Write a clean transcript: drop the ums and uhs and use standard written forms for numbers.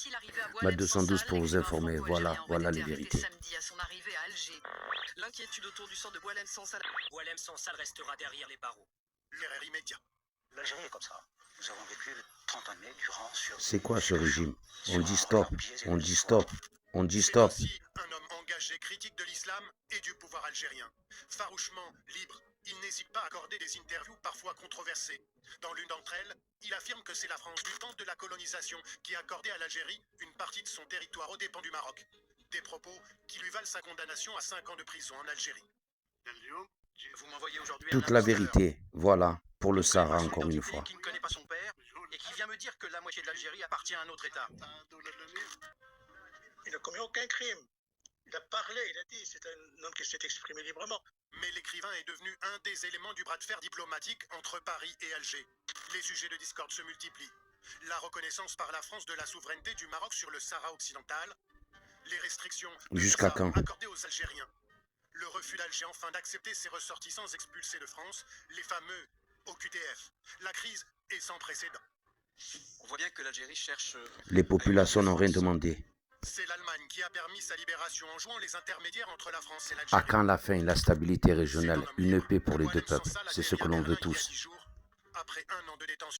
est-il arrivé à Ma Boualem 212 Sansal, pour vous l'écrivain informer, franco-algérien voilà les été arrêté vérités. samedi à son arrivée à Alger. L'inquiétude autour du sort de Boualem Sansal. Boualem Sansal restera derrière les barreaux. L'erreur immédiat. L'Algérie est comme ça. Nous avons vécu 30 années durant sur... C'est quoi ce régime? On dit sur un stop, regard biaisé on de dit l'histoire. stop, on dit C'est stop. aussi un homme engagé, critique de l'islam et du pouvoir algérien. Farouchement libre, il n'hésite pas à accorder des interviews parfois controversées. Dans l'une d'entre elles, il affirme que c'est la France du temps de la colonisation qui a accordé à l'Algérie une partie de son territoire aux dépens du Maroc. Des propos qui lui valent sa condamnation à 5 ans de prison en Algérie. Vous m'envoyez aujourd'hui un Toute la imposteur. vérité, voilà, pour le Une Sahara création encore une identifiée fois. qui ne connaît pas son père et qui vient me dire que la moitié de l'Algérie appartient à un autre État. Il n'a commis aucun crime. Il a parlé, il a dit, c'est un homme qui s'est exprimé librement. Mais l'écrivain est devenu un des éléments du bras de fer diplomatique entre Paris et Alger. Les sujets de discorde se multiplient. La reconnaissance par la France de la souveraineté du Maroc sur le Sahara occidental, les restrictions Jusqu'à quand? accordées aux Algériens, le refus d'Alger enfin d'accepter ses ressortissants expulsés de France, les fameux OQTF. La crise est sans précédent. On voit bien que l'Algérie cherche... Les populations n'ont rien demandé. C'est l'Allemagne qui a permis sa libération en jouant les intermédiaires entre la France et À l'Algérie. quand la fin, la stabilité C'est régionale, un homme une libre. paix pour les deux Boualem peuples? Sansal a C'est ce que détenu l'on à veut Berlin il y a tous. 10 jours, après un an de détention.